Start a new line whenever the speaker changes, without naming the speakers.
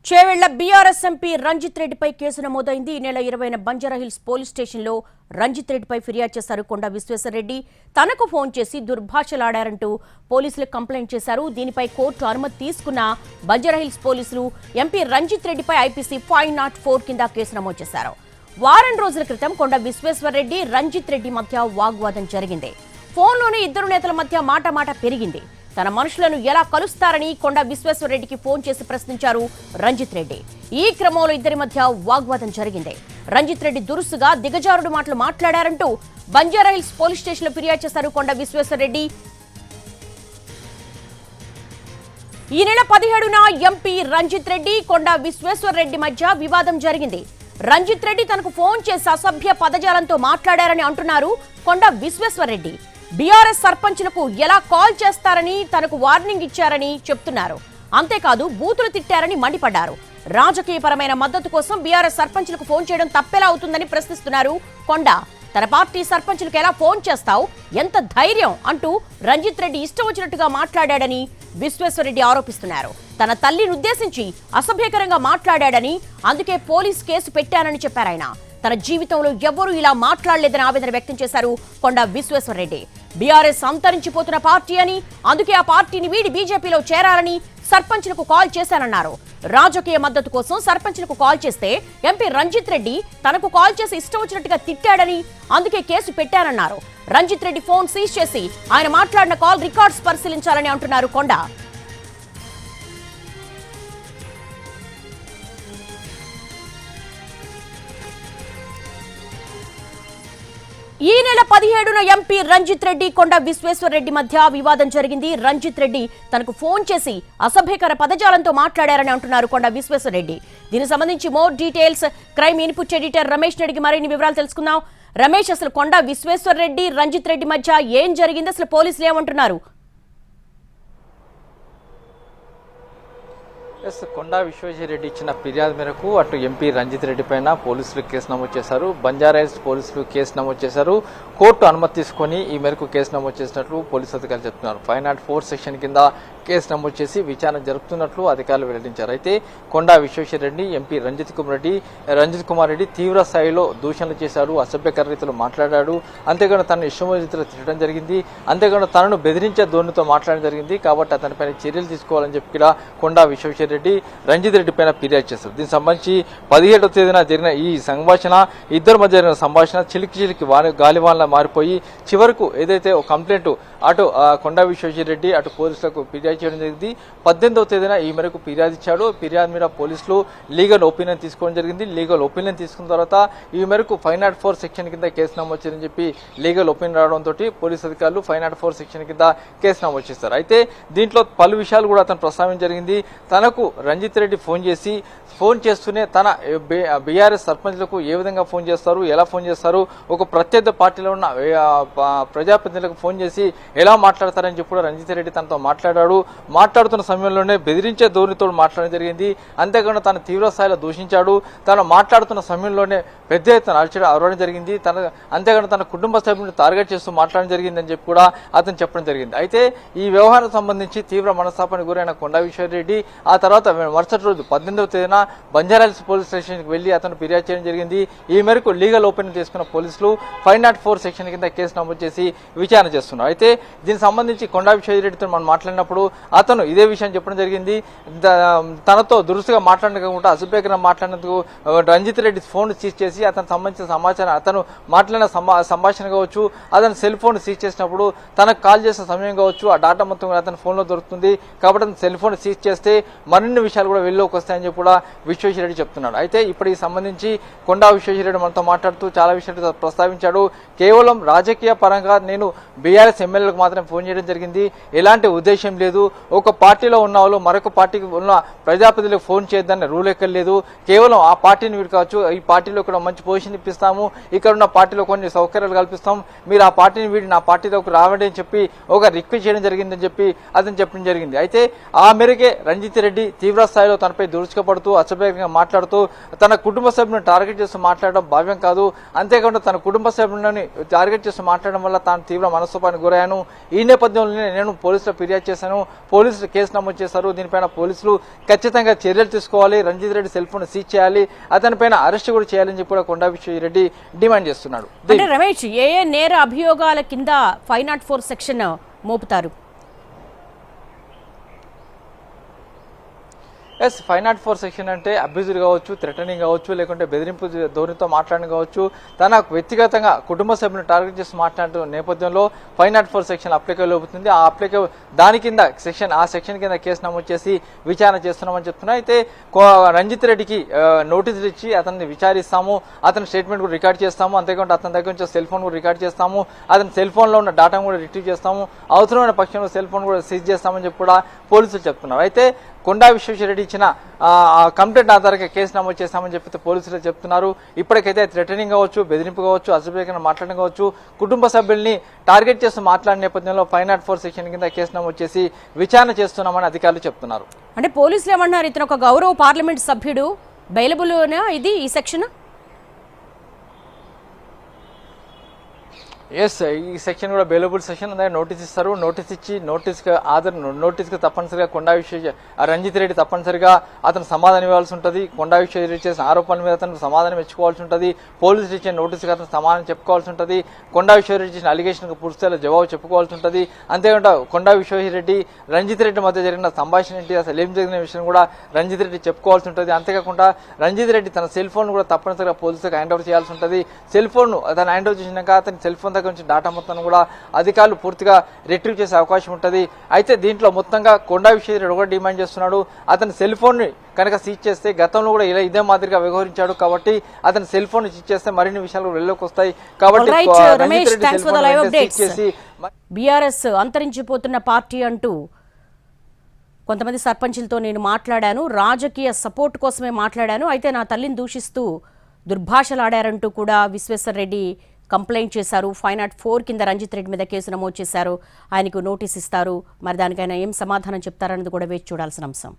Chevella BRS MP Ranjith రెడ్డిపై case నమోదైంది. ఈ నెల 20న బంజారాహిల్స్ పోలీస్ స్టేషన్లో రంజిత్ రెడ్డిపై ఫిర్యాదు చేశారు కొండా విశ్వేశ్వరరెడ్డి. తనకు ఫోన్ చేసి దుర్భాషలాడారంటూ పోలీసులకు కంప్లైంట్ చేశారు. దీనిపై కోర్టు అనుమతి తీసుకున్న బంజారాహిల్స్ పోలీసులు ఎంపీ రంజిత్ రెడ్డిపై ఐపీసీ 504 కింద కేసు నమోదు చేశారు. వారం రోజుల క్రితం కొండా విశ్వేశ్వరరెడ్డి రంజిత్ రెడ్డి మధ్య వాగ్వాదం జరిగింది. ఫోన్లోనే ఇద్దరు నేతల మధ్య మాట పెరిగింది. తన మనుషులను ఎలా కలుస్తారని కొండా విశ్వేశ్వరరెడ్డికి ఫోన్ చేసి ప్రశ్నించారు రంజిత్ రెడ్డి. ఈ క్రమంలో ఇద్దరి మధ్య వాగ్వాదం జరిగింది. రంజిత్ రెడ్డి దురుసుగా దిగజారుడు మాటలు మాట్లాడారంటూ బంజారాహిల్స్ పోలీస్ స్టేషన్లో ఫిర్యాదు చేశారు కొండా విశ్వేశ్వరరెడ్డి. ఈ నెల 17న ఎంపీ రంజిత్ రెడ్డి కొండా విశ్వేశ్వరరెడ్డి మధ్య వివాదం జరిగింది. రంజిత్ రెడ్డి తనకు ఫోన్ చేసి అసభ్య పదజాలంతో మాట్లాడారని అంటున్నారు కొండా విశ్వేశ్వరరెడ్డి. బీఆర్ఎస్ సర్పంచ్లకు ఎలా కాల్ చేస్తారని తనకు వార్నింగ్ ఇచ్చారని చెప్తున్నారు. అంతేకాదు బూతులు తిట్టారని మండిపడ్డారు. రాజకీయపరమైన మద్దతు కోసం బీఆర్ఎస్ సర్పంచ్లకు ఫోన్ చేయడం తప్పెలా అవుతుందని ప్రశ్నిస్తున్నారు కొండా. తన పార్టీ సర్పంచ్లకు ఎలా ఫోన్ చేస్తావు, ఎంత ధైర్యం అంటూ రంజిత్ రెడ్డి ఇష్టం వచ్చినట్టుగా మాట్లాడాడని విశ్వేశ్వరరెడ్డి ఆరోపిస్తున్నారు. తన తల్లిని ఉద్దేశించి అసభ్యకరంగా మాట్లాడాడని, అందుకే పోలీస్ కేసు పెట్టానని చెప్పారాయన. తన జీవితంలో ఎవ్వరూ ఇలా మాట్లాడలేదని ఆవేదన వ్యక్తం చేశారు కొండా విశ్వేశ్వరరెడ్డి. బీఆర్ఎస్ అంతరించిపోతున్న పార్టీ అని, అందుకే ఆ పార్టీని వీడి బీజేపీలో చేరాలని సర్పంచ్లకు కాల్ చేశానన్నారు. రాజకీయ మద్దతు కోసం సర్పంచ్లకు కాల్ చేస్తే ఎంపీ రంజిత్ రెడ్డి తనకు కాల్ చేసి ఇష్టం వచ్చినట్టుగా తిట్టాడని, అందుకే కేసు పెట్టానన్నారు. రంజిత్ రెడ్డి ఫోన్ సీజ్ చేసి ఆయన మాట్లాడిన కాల్ రికార్డ్స్ పరిశీలించాలని అంటున్నారు కొండా. ఈ నెల 17న ఎంపీ రంజిత్ రెడ్డి కొండా విశ్వేశ్వరరెడ్డి మధ్య వివాదం జరిగింది. రంజిత్ రెడ్డి తనకు ఫోన్ చేసి అసభ్యకర పదజాలంతో మాట్లాడారని అంటున్నారు కొండా విశ్వేశ్వరరెడ్డి. దీనికి సంబంధించి more details crime input editor Ramesh రెడ్డికి మరిన్ని వివరాలు తెలుసుకుందాం. రమేష్, అసలు కొండా విశ్వేశ్వరరెడ్డి రంజిత్ రెడ్డి మధ్య ఏం జరిగింది, అసలు పోలీసులు ఏమంటున్నారు?
కొండా విశ్వేశ్వరరెడ్డి ఇచ్చిన ఫిర్యాదు మేరకు అటు ఎంపీ రంజిత్ రెడ్డి పైన పోలీసులు కేసు నమోదు చేశారు. బంజారాహిల్స్ పోలీసులు కేసు నమోదు చేశారు. కోర్టు అనుమతి తీసుకొని ఈ మేరకు కేసు నమోదు చేసినట్లు పోలీసు అధికారులు చెప్తున్నారు. 504 సెక్షన్ కింద కేసు నమోదు చేసి విచారణ జరుపుతున్నట్లు అధికారులు వెల్లడించారు. అయితే కొండా విశ్వేశ్వరరెడ్డి ఎంపీ రంజిత్ కుమార్ రెడ్డి తీవ్ర స్థాయిలో దూషణలు చేశాడు, అసభ్యకర రీతిలో మాట్లాడాడు. అంతేకాదు తనను ఇష్టమైన రీతిలో తిట్టడం జరిగింది. అంతేకాదు తనను బెదిరించే ధోరణితో మాట్లాడడం జరిగింది. కాబట్టి అతనిపైన చర్యలు తీసుకోవాలని చెప్పి కూడా కొండా విశ్వేశ్వరరెడ్డి రంజిత్ రెడ్డి పైన ఫిర్యాదు చేశారు. దీనికి సంబంధించి 17వ తేదీన జరిగిన ఈ సంభాషణ, ఇద్దరి మధ్య జరిగిన సంభాషణ చిలికి గాలివాన్లా మారిపోయి చివరకు ఏదైతే ఒక కంప్లైంట్ అటు కొండా విశ్వేశ్వరరెడ్డి అటు పోలీసులకు ఫిర్యాదు చేయడం జరిగింది. 18వ తేదీన ఈ మేరకు ఫిర్యాదు ఇచ్చాడు. ఫిర్యాదు మీద పోలీసులు లీగల్ ఒపీనియన్ తీసుకోవడం జరిగింది. లీగల్ ఒపీనియన్ తీసుకున్న తర్వాత ఈ మేరకు 504 సెక్షన్ కింద కేసు నమోదు చేయాలని చెప్పి లీగల్ ఒపీనియన్ రావడంతో పోలీసు అధికారులు 504 సెక్షన్ కింద కేసు నమోదు చేస్తారు. అయితే దీంట్లో పలు విషయాలు కూడా అతను ప్రస్తావించడం జరిగింది. తనకు రంజిత్ రెడ్డి ఫోన్ చేస్తూనే తన బీఆర్ఎస్ సర్పంచ్లకు ఏ విధంగా ఫోన్ చేస్తారు, ఎలా ఫోన్ చేస్తారు, ఒక ప్రత్యర్థి పార్టీలో ఉన్న ప్రజాప్రతినిధులకు ఫోన్ చేసి ఎలా మాట్లాడతారని చెప్పి రంజిత్ రెడ్డి తనతో మాట్లాడుతున్న సమయంలోనే బెదిరించే ధోరణితో మాట్లాడడం జరిగింది. అంతేకాకుండా తన తీవ్ర స్థాయిలో దూషించాడు. తను మాట్లాడుతున్న సమయంలోనే పెద్ద ఎత్తున అరవడం జరిగింది. అంతేకాకుండా తన కుటుంబ సభ్యులను టార్గెట్ చేస్తూ మాట్లాడడం జరిగిందని చెప్పి కూడా అతను చెప్పడం జరిగింది. అయితే ఈ వ్యవహారం సంబంధించి తీవ్ర మనస్తాపానికి గురైన కొండా విశ్వేశ్వరరెడ్డి ఆ తర్వాత మరుసటి రోజు 18వ తేదీన బంజారాహిల్స్ పోలీస్ స్టేషన్కి వెళ్లి అతను ఫిర్యాదు చేయడం జరిగింది. ఈ మేరకు లీగల్ ఒపీనియన్ తీసుకున్న పోలీసులు 504 సెక్షన్ కింద కేసు నమోదు చేసి విచారణ చేస్తున్నారు. అయితే దీనికి సంబంధించి కొండా విశ్వేశ్వరరెడ్డితో మనం మాట్లాడినప్పుడు అతను ఇదే విషయం చెప్పడం జరిగింది. తనతో దురుసుగా మాట్లాడకుండా అసభ్యకరంగా మాట్లాడినందుకు రంజిత్ రెడ్డి ఫోన్ సీజ్ చేసి అతనికి సంబంధించిన సమాచారం, అతను మాట్లాడిన సంభాషణ కావచ్చు, అతను సెల్ ఫోన్ సీజ్ చేసినప్పుడు తనకు కాల్ చేసిన సమయం కావచ్చు, ఆ డాటా మొత్తం అతని ఫోన్లో దొరుకుతుంది. కాబట్టి అతను సెల్ ఫోన్ సీజ్ చేస్తే మరిన్ని విషయాలు కూడా వెళ్ళలోకి వస్తాయని చెప్పి కూడా విశ్వేశ్వరరెడ్డి చెప్తున్నాడు. అయితే ఇప్పుడు ఈ సంబంధించి కొండా విశ్వేశ్వరరెడ్డి మనతో మాట్లాడుతూ చాలా విషయాలు ప్రస్తావించాడు. కేవలం రాజకీయ పరంగా నేను బీఆర్ఎస్ ఎమ్మెల్యేలకు మాత్రమే ఫోన్ చేయడం జరిగింది, ఎలాంటి ఉద్దేశం లేదు. ఒక పార్టీలో ఉన్న వాళ్ళు మరొక పార్టీకి ఉన్న ప్రజాప్రతినిధులకు ఫోన్ చేయొద్దన్న రూల్ ఎక్కడ లేదు. కేవలం ఆ పార్టీని వీడు కావచ్చు, ఈ పార్టీలో ఇక్కడ మంచి పొజిషన్ ఇప్పిస్తాము, ఇక్కడ ఉన్న పార్టీలో కొన్ని సౌకర్యాలు కల్పిస్తాం, మీరు ఆ పార్టీని వీడి నా పార్టీలోకి రావండి అని చెప్పి ఒక రిక్వెస్ట్ చేయడం జరిగిందని చెప్పి అతను చెప్పడం జరిగింది. అయితే ఆ మేరకే రంజిత్ రెడ్డి తీవ్ర స్థాయిలో తనపై దురుచుకపడుతూ అసభ్యంగా మాట్లాడుతూ తన కుటుంబ సభ్యులను టార్గెట్ చేస్తూ మాట్లాడడం భావ్యం కాదు. అంతేకాకుండా తన కుటుంబ సభ్యులని టార్గెట్ చేస్తూ మాట్లాడడం వల్ల తాను తీవ్ర మనస్తోపానికి గురయ్యాను. ఈ నేపథ్యంలోనే నేను పోలీసులకు ఫిర్యాదు చేశాను. పోలీసులు కేసు నమోదు చేశారు. దీనిపైన పోలీసులు ఖచ్చితంగా చర్యలు తీసుకోవాలి, Ranjith Reddy cell phone seize చేయాలి, అతనిపైన అరెస్ట్ కూడా చేయాలని చెప్పి కూడా కొండా విశ్వేశ్వరరెడ్డి డిమాండ్ చేస్తున్నాడు.
అంటే రమేష్, ఏ నేర అభియోగాల కింద 504 సెక్షన్ మోపుతారు?
ఎస్, 504 సెక్షన్ అంటే అబ్యూజర్ కావచ్చు, థ్రెటనింగ్ కావచ్చు, లేకుంటే బెదిరింపు ధోరణితో మాట్లాడడం కావచ్చు, తన వ్యక్తిగతంగా కుటుంబ సభ్యులను టార్గెట్ చేసి మాట్లాడుతున్న నేపథ్యంలో 504 సెక్షన్ అప్లికేబుల్ అవుతుంది. ఆ అప్లికేబుల్ దాని కింద ఆ సెక్షన్ కింద కేసు నమోదు చేసి విచారణ చేస్తున్నామని చెప్తున్నా. అయితే రంజిత్ రెడ్డికి నోటీసులు ఇచ్చి అతన్ని విచారిస్తాము, అతని స్టేట్మెంట్ కూడా రికార్డ్ చేస్తాము, అంతేకాకుండా అతని దగ్గర నుంచి సెల్ ఫోన్ కూడా రికార్డ్ చేస్తాము, అతని సెల్ ఫోన్లో ఉన్న డాటాను కూడా రిట్రీవ్ చేస్తాము, అవసరమైన పక్షంలో సెల్ ఫోన్ కూడా సీజ్ చేస్తామని చెప్పి కూడా పోలీసులు చెప్తున్నారు. అయితే కొండా విశ్వేశ్వరరెడ్డి ఇచ్చిన కంప్లైంట్ ఆధారంగా కేసు నమోదు చేస్తామని చెప్పి పోలీసులు చెప్తున్నారు. ఇప్పటికైతే థ్రెటనింగ్ కావచ్చు, బెదిరింపు కావచ్చు, అసభ్యంగా మాట్లాడడం కావచ్చు, కుటుంబ సభ్యుల్ని టార్గెట్ చేస్తూ మాట్లాడిన నేపథ్యంలో 504 సెక్షన్ కింద కేసు నమోదు చేసి విచారణ చేస్తున్నామని అధికారులు చెప్తున్నారు.
అంటే పోలీసులు ఏమన్నారు, ఇతను ఒక గౌరవ పార్లమెంట్ సభ్యుడు, బెయిలబుల్నా ఈ సెక్షన్?
ఎస్, ఈ సెక్షన్ కూడా బెయిలబుల్ సెక్షన్ ఉందని నోటీస్ ఇస్తారు. నోటీస్ ఇచ్చి నోటీస్కి తప్పనిసరిగా కొండా రంజిత్ రెడ్డి తప్పనిసరిగా అతను సమాధానం ఇవ్వాల్సి ఉంటుంది. కొండా విశ్వేశ్వరరెడ్డి చేసిన ఆరోపణల మీద అతను సమాధానం ఇచ్చుకోవాల్సి ఉంటుంది. పోలీసులు ఇచ్చిన నోటీస్కి అతను సమాధానం చెప్పుకోవాల్సి ఉంటుంది. కొండా విశ్వేశ్వరరెడ్డి చేసిన అలిగేషన్కి పూర్తిస్థాయిలో జవాబు చెప్పుకోవాల్సి ఉంటుంది. అంతేకాకుండా కొండా విశ్వేశ్వరరెడ్డి రంజిత్ రెడ్డి మధ్య జరిగిన సంభాషణ ఏంటి, అసలు ఏం జరిగిన విషయం కూడా రంజిత్ రెడ్డి చెప్పుకోవాల్సి ఉంటుంది. అంతేకాకుండా రంజిత్ రెడ్డి తన సెల్ ఫోన్ కూడా తప్పనిసరిగా పోలీసులకు హ్యాండ్ ఓవర్ చేయాల్సి ఉంటుంది. సెల్ ఫోన్ తను హ్యాండ్ ఓవర్ చేసినాక అతని సెల్ ఫోన్ దగ్గర నుంచి డాటా మొత్తం కూడా అధికారులు పూర్తిగా రిట్రీవ్ చేసే అవకాశం ఉంటుంది. అయితే దీంట్లో మొత్తంగా కొండా విశ్వేశ్వరరెడ్డి కూడా డిమాండ్ చేస్తున్నాడు, అతని సెల్ ఫోన్ ని కనుక సీజ్ చేస్తే గతంలో కూడా ఇదే మాదిరిగా వ్యవహరించాడు కాబట్టి అతని సెల్ ఫోన్ సీజ్ చేస్తే మరిన్ని విషయాలు వెళ్ళలోకి వస్తాయి కాబట్టి
బీఆర్ఎస్ అంతరించిపోతున్న పార్టీ అంటూ కొంతమంది సర్పంచులతో నేను మాట్లాడాను, రాజకీయ సపోర్ట్ కోసమే మాట్లాడాను, అయితే నా తల్లిని దూషిస్తూ దుర్భాషలాడారంటూ కూడా విశ్వేశ్వరరెడ్డి కంప్లైంట్ చేశారు. 504 కింద రంజిత్ రెడ్డి మీద కేసు నమోదు చేశారు. ఆయనకు నోటీస్ ఇస్తారు. మరి దానికైనా ఏం సమాధానం చెప్తారన్నది కూడా వేచి చూడాల్సిన అంశం.